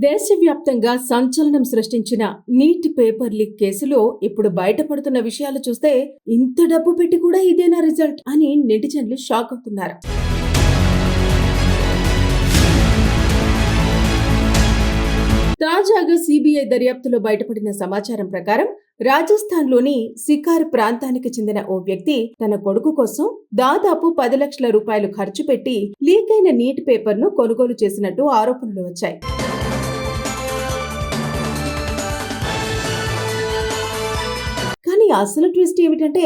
దేశవ్యాప్తంగా సంచలనం సృష్టించిన నీట్ పేపర్ లీక్ కేసులో ఇప్పుడు బయటపడుతున్న విషయాలు చూస్తే ఇంత డబ్బు పెట్టి కూడా ఇదేనా రిజల్ట్ అని నెటిజన్లు షాక్ అవుతున్నారు. తాజాగా సిబిఐ దర్యాప్తులో బయటపడిన సమాచారం ప్రకారం రాజస్థాన్లోని సికార్ ప్రాంతానికి చెందిన ఓ వ్యక్తి తన కొడుకు కోసం దాదాపు 10 లక్షల రూపాయలు ఖర్చు పెట్టి లీక్ అయిన నీట్ పేపర్ను కొనుగోలు చేసినట్టు ఆరోపణలు వచ్చాయి. కానీ అసలు ట్విస్ట్ ఏమిటంటే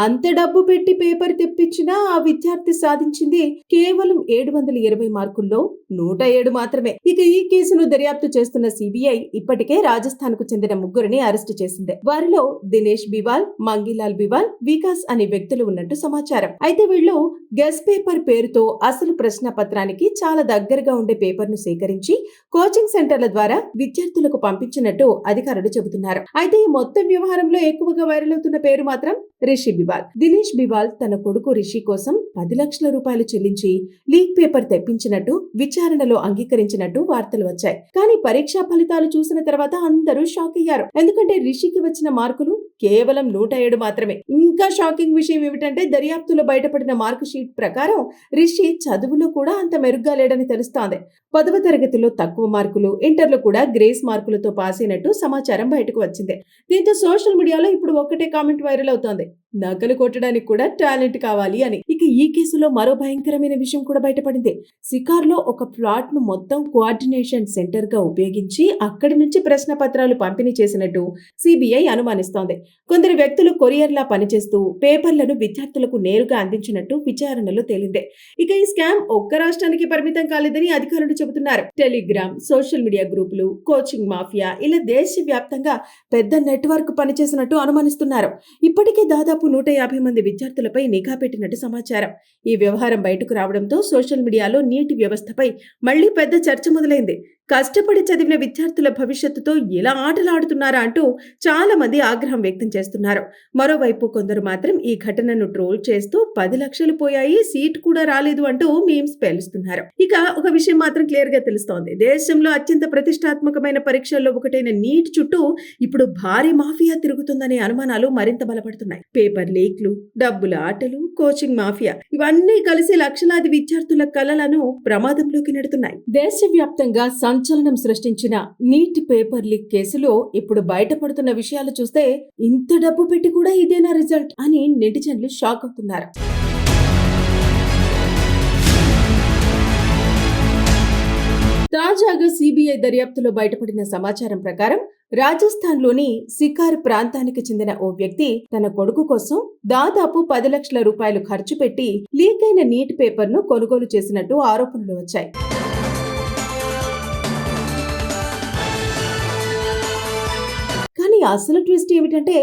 అంత డబ్బు పెట్టి పేపర్ తెప్పించినా ఆ విద్యార్థి సాధించింది కేవలం 720 మార్కుల్లో 107 మాత్రమే. ఇక ఈ కేసును దర్యాప్తు చేస్తున్న సిబిఐ ఇప్పటికే రాజస్థాన్ కు చెందిన ముగ్గురిని అరెస్టు చేసింది. వారిలో దినేష్ బివాల్, మంగీలాల్ బివాల్, వికాస్ అనే వ్యక్తులు ఉన్నట్టు సమాచారం. అయితే వీళ్ళు గెస్ పేపర్ పేరుతో అసలు ప్రశ్న పత్రానికి చాలా దగ్గరగా ఉండే పేపర్ ను సేకరించి కోచింగ్ సెంటర్ల ద్వారా విద్యార్థులకు పంపించినట్టు అధికారులు చెబుతున్నారు. అయితే ఈ మొత్తం వ్యవహారంలో ఎక్కువగా వైరల్ అవుతున్న పేరు మాత్రం రిషి బివాల్. దినేష్ బివాల్ తన కొడుకు రిషి కోసం 10 లక్షల రూపాయలు చెల్లించి లీక్ పేపర్ తెప్పించినట్టు విచారణలో అంగీకరించినట్టు వార్తలు వచ్చాయి. కానీ పరీక్షా ఫలితాలు చూసిన తర్వాత అందరూ షాక్ అయ్యారు. ఎందుకంటే రిషికి వచ్చిన మార్కులు కేవలం 107 మాత్రమే. ఇంకా షాకింగ్ విషయం ఏమిటంటే దర్యాప్తులో బయటపడిన మార్కు షీట్ ప్రకారం రిషి చదువులో కూడా అంత మెరుగ్గా లేడని తెలుస్తోంది. 10వ తరగతిలో తక్కువ మార్కులు, ఇంటర్లో కూడా గ్రేస్ మార్కులతో పాస్ అయినట్టు సమాచారం బయటకు వచ్చింది. దీంతో సోషల్ మీడియాలో ఇప్పుడు ఒక్కటే కామెంట్ వైరల్ అవుతోంది, నకలు కొట్టడానికి కూడా టాలెంట్ కావాలి అని. ఇక ఈ కేసులో మరో భయంకరమైన విషయం కూడా బయటపడింది. సికార్లో ఒక ప్లాట్ ను మొత్తం కోఆర్డినేషన్ సెంటర్ గా ఉపయోగించి అక్కడి నుంచి ప్రశ్న పత్రాలు పంపిణీ చేసినట్టు సిబిఐ అనుమానిస్తోంది. కొందరు వ్యక్తులు కొరియర్లా పనిచేస్తూ పేపర్లను విద్యార్థులకు నేరుగా అందించినట్టు విచారణలో తేలింది. ఇక ఈ స్కామ్ ఒక్క రాష్ట్రానికి పరిమితం కాలేదని అధికారులు చెబుతున్నారు. టెలిగ్రామ్, సోషల్ మీడియా గ్రూపులు, కోచింగ్ మాఫియా ఇలా దేశవ్యాప్తంగా పెద్ద నెట్వర్క్ పనిచేసినట్టు అనుమానిస్తున్నారు. ఇప్పటికే దాదాపు 150 మంది విద్యార్థులపై నిఘా పెట్టినట్టు సమాచారం. ఈ వ్యవహారం బయటకు రావడంతో సోషల్ మీడియాలో నీటి వ్యవస్థపై మళ్లీ పెద్ద చర్చ మొదలైంది. కష్టపడి చదివిన విద్యార్థుల భవిష్యత్తుతో ఎలా ఆటలాడుతున్నారా అంటూ చాలా మంది ఆగ్రహం వ్యక్తం చేస్తున్నారు. మరోవైపు కొందరు మాత్రం ఈ ఘటనను ట్రోల్ చేస్తూ 10 లక్షలు పోయాయి, సీట్ కూడా రాలేదు అంటూ మీమ్స్ పేలుస్తున్నారు. ఇక ఒక విషయం మాత్రం క్లియర్ గా తెలుస్తోంది, దేశంలో అత్యంత ప్రతిష్టాత్మకమైన పరీక్షల్లో ఒకటైన నీట్ చుట్టూ ఇప్పుడు భారీ మాఫియా తిరుగుతుందనే అనుమానాలు మరింత బలపడుతున్నాయి. పేపర్ లీక్లు, డబ్బుల ఆటలు, కోచింగ్ మాఫియా ఇవన్నీ కలిసి లక్షలాది విద్యార్థుల కలలను ప్రమాదంలోకి నెడుతున్నాయి. దేశవ్యాప్తంగా సంచలనం సృష్టించిన నీట్ పేపర్ లీక్ కేసులో ఇప్పుడు బయటపడుతున్న విషయాలు చూస్తే ఇంత డబ్బు పెట్టి కూడా ఇదేనా రిజల్ట్ అని నెటిజన్లు షాక్ అవుతున్నారు. తాజాగా సిబిఐ దర్యాప్తులో బయటపడిన సమాచారం ప్రకారం రాజస్థాన్లోని సికార్ ప్రాంతానికి చెందిన ఓ వ్యక్తి తన కొడుకు కోసం దాదాపు 10 లక్షల రూపాయలు ఖర్చు పెట్టి లీక్ అయిన నీట్ పేపర్ను కొనుగోలు చేసినట్టు ఆరోపణలు వచ్చాయి. కానీ అసలు ట్విస్ట్ ఏమిటంటే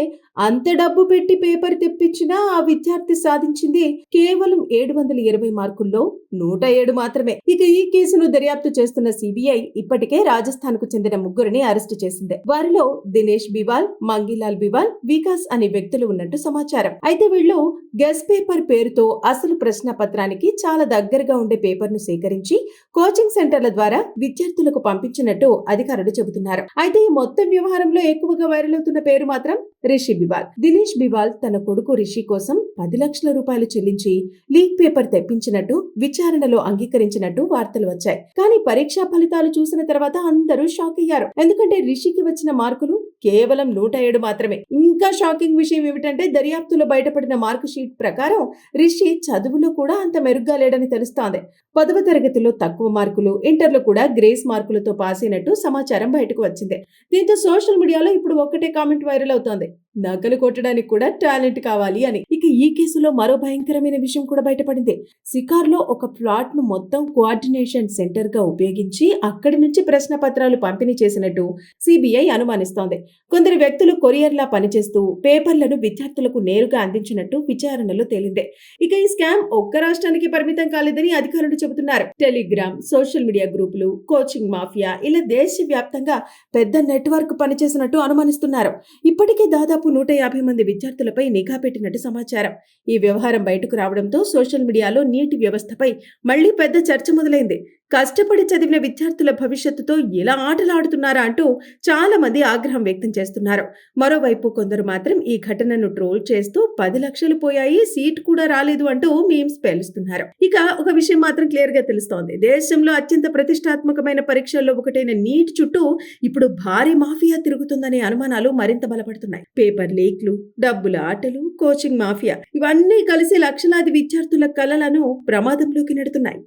అంత డబ్బు పెట్టి పేపర్ తెప్పించినా ఆ విద్యార్థి సాధించింది కేవలం 720 మార్కుల్లో 107 మాత్రమే. ఇక ఈ కేసును దర్యాప్తు చేస్తున్న సిబిఐ ఇప్పటికే రాజస్థాన్ కు చెందిన ముగ్గురిని అరెస్టు చేసింది. వారిలో దినేష్ బివాల్, మంగీలాల్ బివాల్, వికాస్ అనే వ్యక్తులు ఉన్నట్టు సమాచారం. అయితే వీళ్ళు గెస్ పేపర్ పేరుతో అసలు ప్రశ్న పత్రానికి చాలా దగ్గరగా ఉండే పేపర్ ను సేకరించి కోచింగ్ సెంటర్ల ద్వారా విద్యార్థులకు పంపించినట్టు అధికారులు చెబుతున్నారు. అయితే ఈ మొత్తం వ్యవహారంలో ఎక్కువగా వైరల్ అవుతున్న పేరు మాత్రం రిషి బివాల్. దినేష్ బివాల్ తన కొడుకు రిషి కోసం 10 లక్షల రూపాయలు చెల్లించి లీక్ పేపర్ తెప్పించినట్టు విచారణలో అంగీకరించినట్టు వార్తలు వచ్చాయి. కానీ పరీక్షా ఫలితాలు చూసిన తర్వాత అందరూ షాక్ అయ్యారు. ఎందుకంటే రిషికి వచ్చిన మార్కులు కేవలం 107 మాత్రమే. ఇంకా షాకింగ్ విషయం ఏమిటంటే దర్యాప్తులో బయటపడిన మార్కు షీట్ ప్రకారం రిషి చదువులో కూడా అంత మెరుగ్గా లేడని తెలుస్తోంది. 10వ తరగతిలో తక్కువ మార్కులు, ఇంటర్లో కూడా గ్రేస్ మార్కులతో పాస్ అయినట్టు సమాచారం బయటకు వచ్చింది. దీంతో సోషల్ మీడియాలో ఇప్పుడు ఒక్కటే కామెంట్ వైరల్ అవుతోంది, నకలు కొట్టడానికి కూడా టాలెంట్ కావాలి అని. ఇక ఈ కేసులో మరో భయంకరమైన విషయం కూడా బయటపడింది. సికార్లో ఒక ప్లాట్ ను మొత్తం కోఆర్డినేషన్ సెంటర్ గా ఉపయోగించి అక్కడి నుంచి ప్రశ్న పత్రాలు పంపిణీ చేసినట్టు సిబిఐ అనుమానిస్తోంది. కొందరు వ్యక్తులు కొరియర్లా పనిచేస్తూ పేపర్లను విద్యార్థులకు నేరుగా అందించినట్టు విచారణలో తేలింది. ఇక ఈ స్కామ్ ఒక్క రాష్ట్రానికి పరిమితం కాలేదని అధికారులు చెబుతున్నారు. టెలిగ్రామ్, సోషల్ మీడియా గ్రూపులు, కోచింగ్ మాఫియా ఇలా దేశవ్యాప్తంగా పెద్ద నెట్వర్క్ పనిచేసినట్టు అనుమానిస్తున్నారు. ఇప్పటికే దాదాపు 150 మంది విద్యార్థులపై నిఘా పెట్టినట్టు సమాచారం. ఈ వ్యవహారం బయటకు రావడంతో సోషల్ మీడియాలో నీటి వ్యవస్థపై మళ్లీ పెద్ద చర్చ మొదలైంది. కష్టపడి చదివిన విద్యార్థుల భవిష్యత్తుతో ఎలా ఆటలాడుతున్నారా అంటూ చాలా మంది ఆగ్రహం వ్యక్తం చేస్తున్నారు. మరోవైపు కొందరు మాత్రం ఈ ఘటనను ట్రోల్ చేస్తూ 10 లక్షలు పోయాయి, సీట్ కూడా రాలేదు అంటూ మీమ్స్ పేలుస్తున్నారు. ఇక ఒక విషయం మాత్రం క్లియర్ గా తెలుస్తోంది. దేశంలో అత్యంత ప్రతిష్టాత్మకమైన పరీక్షల్లో ఒకటైన నీట్ చుట్టూ ఇప్పుడు భారీ మాఫియా తిరుగుతుందనే అనుమానాలు మరింత బలపడుతున్నాయి. పేపర్ లీక్లు, డబ్బుల ఆటలు, కోచింగ్ మాఫియా ఇవన్నీ కలిసి లక్షలాది విద్యార్థుల కలలను ప్రమాదంలోకి నెడుతున్నాయి.